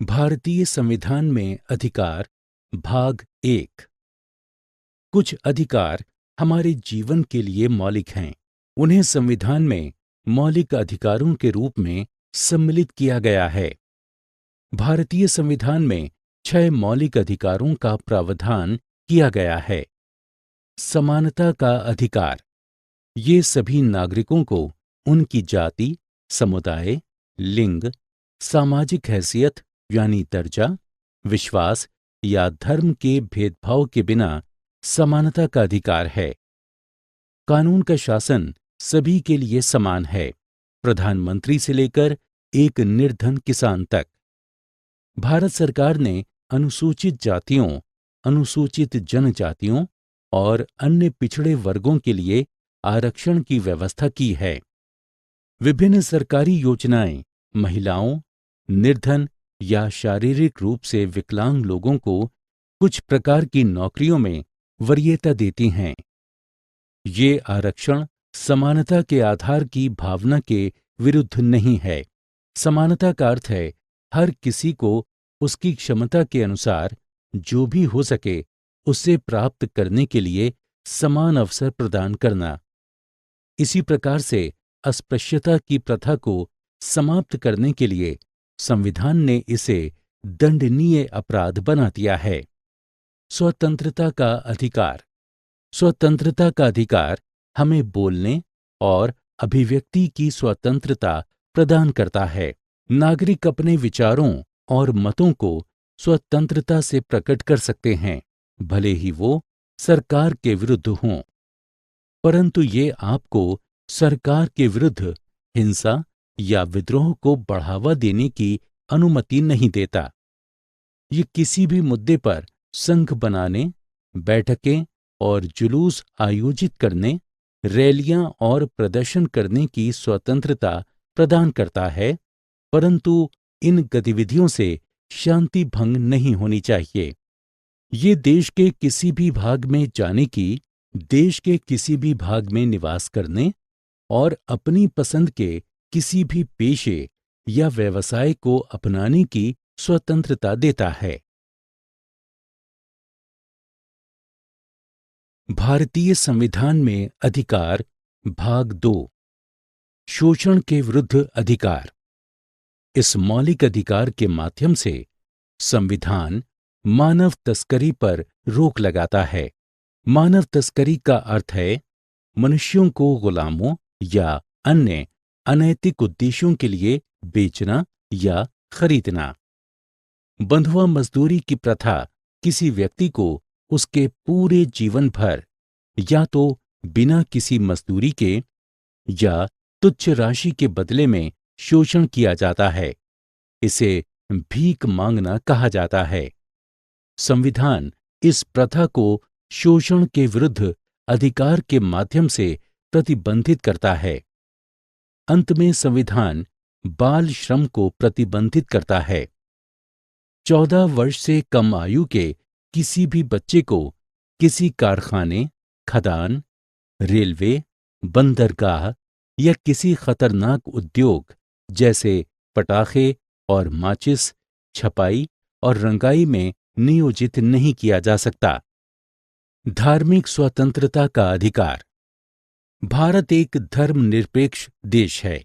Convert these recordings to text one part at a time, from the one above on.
भारतीय संविधान में अधिकार भाग 1। कुछ अधिकार हमारे जीवन के लिए मौलिक हैं। उन्हें संविधान में मौलिक अधिकारों के रूप में सम्मिलित किया गया है। भारतीय संविधान में 6 मौलिक अधिकारों का प्रावधान किया गया है। समानता का अधिकार, ये सभी नागरिकों को उनकी जाति, समुदाय, लिंग, सामाजिक हैसियत यानी दर्जा, विश्वास या धर्म के भेदभाव के बिना समानता का अधिकार है। कानून का शासन सभी के लिए समान है, प्रधानमंत्री से लेकर एक निर्धन किसान तक। भारत सरकार ने अनुसूचित जातियों, अनुसूचित जनजातियों और अन्य पिछड़े वर्गों के लिए आरक्षण की व्यवस्था की है। विभिन्न सरकारी योजनाएं महिलाओं, निर्धन या शारीरिक रूप से विकलांग लोगों को कुछ प्रकार की नौकरियों में वरीयता देती हैं। ये आरक्षण समानता के आधार की भावना के विरुद्ध नहीं है। समानता का अर्थ है हर किसी को उसकी क्षमता के अनुसार जो भी हो सके उसे प्राप्त करने के लिए समान अवसर प्रदान करना। इसी प्रकार से अस्पृश्यता की प्रथा को समाप्त करने के लिए संविधान ने इसे दंडनीय अपराध बना दिया है। स्वतंत्रता का अधिकार। स्वतंत्रता का अधिकार हमें बोलने और अभिव्यक्ति की स्वतंत्रता प्रदान करता है। नागरिक अपने विचारों और मतों को स्वतंत्रता से प्रकट कर सकते हैं, भले ही वो सरकार के विरुद्ध हों। परंतु ये आपको सरकार के विरुद्ध हिंसा या विद्रोह को बढ़ावा देने की अनुमति नहीं देता। ये किसी भी मुद्दे पर संघ बनाने, बैठकें और जुलूस आयोजित करने, रैलियां और प्रदर्शन करने की स्वतंत्रता प्रदान करता है, परंतु इन गतिविधियों से शांति भंग नहीं होनी चाहिए। ये देश के किसी भी भाग में जाने की, देश के किसी भी भाग में निवास करने और अपनी पसंद के किसी भी पेशे या व्यवसाय को अपनाने की स्वतंत्रता देता है। भारतीय संविधान में अधिकार भाग 2। शोषण के विरुद्ध अधिकार। इस मौलिक अधिकार के माध्यम से संविधान मानव तस्करी पर रोक लगाता है। मानव तस्करी का अर्थ है मनुष्यों को गुलामों या अन्य अनैतिक उद्देश्यों के लिए बेचना या खरीदना। बंधुआ मजदूरी की प्रथा किसी व्यक्ति को उसके पूरे जीवन भर या तो बिना किसी मजदूरी के या तुच्छ राशि के बदले में शोषण किया जाता है। इसे भीख मांगना कहा जाता है। संविधान इस प्रथा को शोषण के विरुद्ध अधिकार के माध्यम से प्रतिबंधित करता है। अंत में संविधान बाल श्रम को प्रतिबंधित करता है। 14 वर्ष से कम आयु के किसी भी बच्चे को किसी कारखाने, खदान, रेलवे, बंदरगाह या किसी खतरनाक उद्योग जैसे पटाखे और माचिस, छपाई और रंगाई में नियोजित नहीं किया जा सकता। धार्मिक स्वतंत्रता का अधिकार। भारत एक धर्मनिरपेक्ष देश है।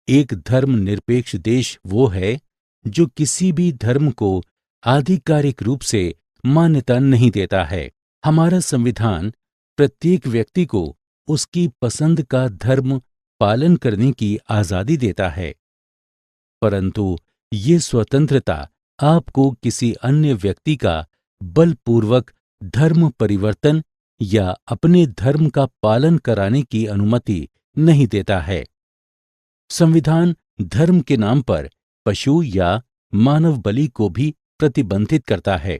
एक धर्मनिरपेक्ष देश वो है जो किसी भी धर्म को आधिकारिक रूप से मान्यता नहीं देता है। हमारा संविधान प्रत्येक व्यक्ति को उसकी पसंद का धर्म पालन करने की आजादी देता है, परंतु ये स्वतंत्रता आपको किसी अन्य व्यक्ति का बलपूर्वक धर्म परिवर्तन या अपने धर्म का पालन कराने की अनुमति नहीं देता है। संविधान धर्म के नाम पर पशु या मानव बलि को भी प्रतिबंधित करता है।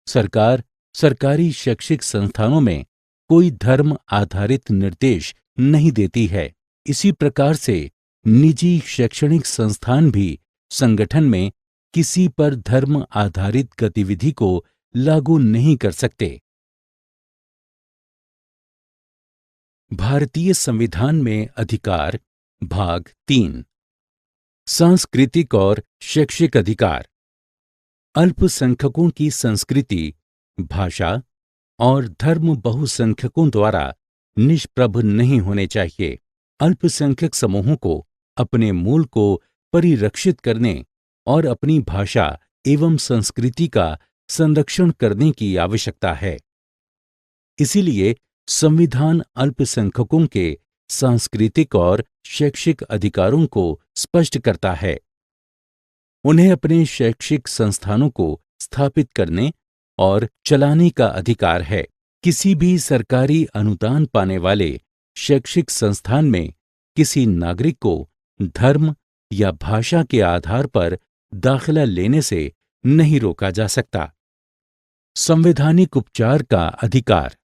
सरकार सरकारी शैक्षिक संस्थानों में कोई धर्म आधारित निर्देश नहीं देती है। इसी प्रकार से निजी शैक्षणिक संस्थान भी संगठन में किसी पर धर्म आधारित गतिविधि को लागू नहीं कर सकते। भारतीय संविधान में अधिकार भाग 3। सांस्कृतिक और शैक्षिक अधिकार। अल्पसंख्यकों की संस्कृति, भाषा और धर्म बहुसंख्यकों द्वारा निष्प्रभ नहीं होने चाहिए। अल्पसंख्यक समूहों को अपने मूल को परिरक्षित करने और अपनी भाषा एवं संस्कृति का संरक्षण करने की आवश्यकता है। इसीलिए संविधान अल्पसंख्यकों के सांस्कृतिक और शैक्षिक अधिकारों को स्पष्ट करता है। उन्हें अपने शैक्षिक संस्थानों को स्थापित करने और चलाने का अधिकार है। किसी भी सरकारी अनुदान पाने वाले शैक्षिक संस्थान में किसी नागरिक को धर्म या भाषा के आधार पर दाखिला लेने से नहीं रोका जा सकता। संवैधानिक उपचार का अधिकार।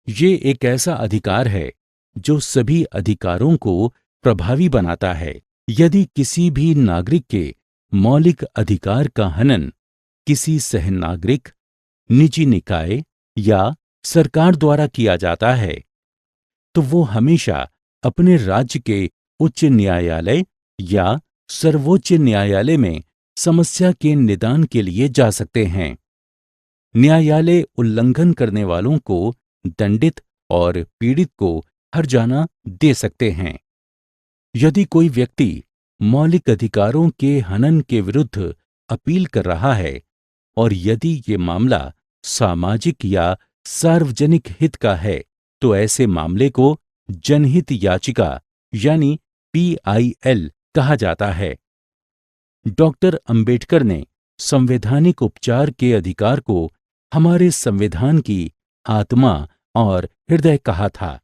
ये एक ऐसा अधिकार है जो सभी अधिकारों को प्रभावी बनाता है। यदि किसी भी नागरिक के मौलिक अधिकार का हनन किसी सहनागरिक, निजी निकाय या सरकार द्वारा किया जाता है, तो वो हमेशा अपने राज्य के उच्च न्यायालय या सर्वोच्च न्यायालय में समस्या के निदान के लिए जा सकते हैं। न्यायालय उल्लंघन करने वालों को दंडित और पीड़ित को हर्जाना दे सकते हैं। यदि कोई व्यक्ति मौलिक अधिकारों के हनन के विरुद्ध अपील कर रहा है और यदि ये मामला सामाजिक या सार्वजनिक हित का है, तो ऐसे मामले को जनहित याचिका यानी PIL कहा जाता है। डॉक्टर अंबेडकर ने संवैधानिक उपचार के अधिकार को हमारे संविधान की आत्मा और हृदय कहा था।